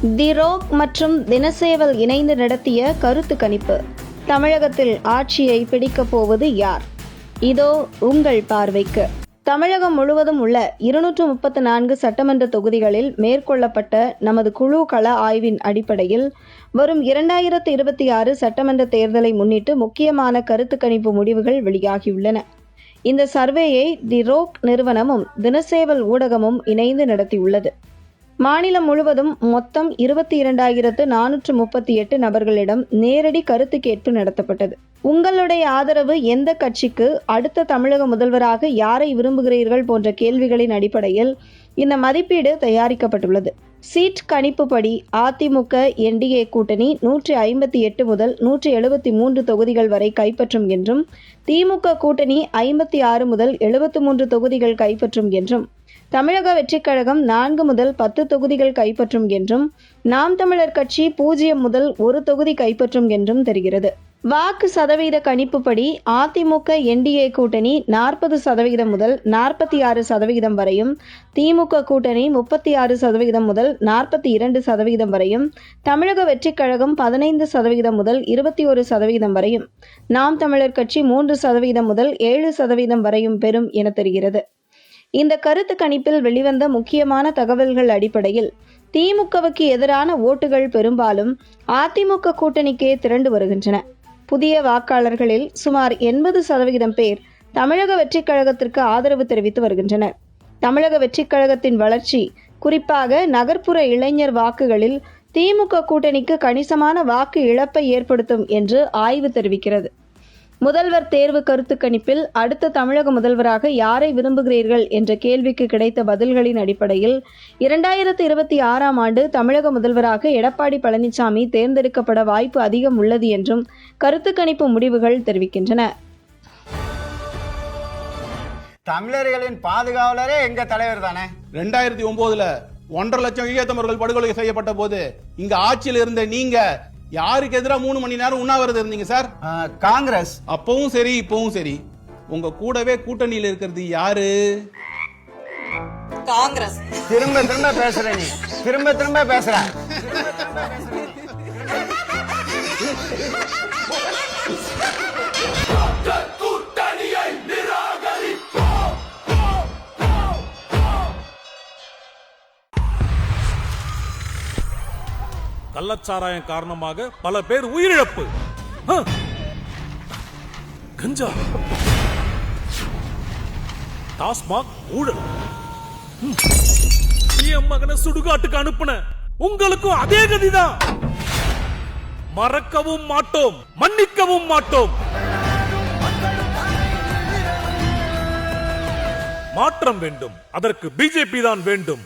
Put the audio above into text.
தி rogue மற்றும் தினசேவல் இணைந்து நடத்திய கருத்து கணிப்பு. தமிழகத்தில் ஆட்சியை பிடிக்கப் போவது யார்? இதோ உங்கள் பார்வைக்கு. தமிழகம் முழுவதும் உள்ள 234 சட்டமன்ற தொகுதிகளில் மேற்கொள்ளப்பட்ட நமது குழு கள ஆய்வின் அடிப்படையில் வரும் 2026 சட்டமன்ற தேர்தலை முன்னிட்டு முக்கியமான கருத்து கணிப்பு முடிவுகள் வெளியாகியுள்ளன. இந்த சர்வேயை தி ரோக் நிறுவனமும் தினசேவல் ஊடகமும் இணைந்து நடத்தியுள்ளது. மாநிலம் முழுவதும் மொத்தம் 22,438 நபர்களிடம் நேரடி கருத்து கேட்பு நடத்தப்பட்டது. உங்களுடைய ஆதரவு எந்த கட்சிக்கு, அடுத்த தமிழக முதல்வராக யாரை விரும்புகிறீர்கள் போன்ற கேள்விகளின் அடிப்படையில் இந்த மதிப்பீடு தயாரிக்கப்பட்டுள்ளது. சீட் கணிப்புப்படி அதிமுக என்டிஏ கூட்டணி 158 முதல் 173 தொகுதிகள் வரை கைப்பற்றும் என்றும், திமுக கூட்டணி 56 முதல் 73 தொகுதிகள் கைப்பற்றும் என்றும், தமிழக வெற்றிக் கழகம் 4 முதல் 10 தொகுதிகள் கைப்பற்றும் என்றும், நாம் தமிழர் கட்சி 0 முதல் 1 தொகுதி கைப்பற்றும் என்றும் தெரிகிறது. வாக்கு சதவீத கணிப்புப்படி அதிமுக என்டிஏ கூட்டணி 40% முதல் 46% வரையும், திமுக கூட்டணி 36% முதல் 42% வரையும், தமிழக வெற்றிக் கழகம் 15% முதல் 21% வரையும், நாம் தமிழர் கட்சி 3% முதல் 7% வரையும் பெறும் என தெரிகிறது. இந்த கருத்து கணிப்பில் வெளிவந்த முக்கியமான தகவல்கள் அடிப்படையில் திமுகவுக்கு எதிரான ஓட்டுகள் பெரும்பாலும் அதிமுக கூட்டணிக்கே திரண்டு வருகின்றன. புதிய வாக்காளர்களில் சுமார் 80% பேர் தமிழக வெற்றிக் கழகத்திற்கு ஆதரவு தெரிவித்து வருகின்றனர். தமிழக வெற்றிக் கழகத்தின் வளர்ச்சி, குறிப்பாக நகர்ப்புற இளைஞர் வாக்குகளில் திமுக கூட்டணிக்கு கணிசமான வாக்கு இழப்பை ஏற்படுத்தும் என்று ஆய்வு தெரிவிக்கிறது. முதல்வர் தேர்வு கருத்து கணிப்பில் அடுத்த தமிழக முதல்வராக யாரை விரும்புகிறீர்கள் என்ற கேள்விக்கு கிடைத்த பதில்களின் அடிப்படையில் 2026 ஆண்டு தமிழக முதல்வராக எடப்பாடி பழனிசாமி தேர்ந்தெடுக்கப்பட வாய்ப்பு அதிகம் உள்ளது என்றும் கருத்து கணிப்பு முடிவுகள் தெரிவிக்கின்றன. தமிழர்களின் பாதுகாவலரே எங்க தலைவர் தானே. 2009 1.5 லட்சம் ஈழத்தமிழர்கள் படுகொலை செய்யப்பட்ட போது இங்க ஆட்சியில் இருந்த நீங்க யாருக்கு எதிராக 3 மணி நேரம் உண்ணாவிரதம் இருந்தீங்க சார்? காங்கிரஸ். அப்பவும் சரி இப்பவும் சரி, உங்க கூடவே கூட்டணியில் இருக்கிறது யாரு? காங்கிரஸ். திரும்ப திரும்ப பேசுற நீ, திரும்ப பேசுற. கள்ளச்சாராயம் காரணமாக பல பேர் உயிரிழப்பு. கஞ்சா, டாஸ்மாக் ஊழல். என் மகனை சுடுகாட்டுக்கு அனுப்புன உங்களுக்கும் அதே கதிதான். மறக்கவும் மாட்டோம், மன்னிக்கவும் மாட்டோம். மாற்றம் வேண்டும், அதற்கு பிஜேபி தான் வேண்டும்.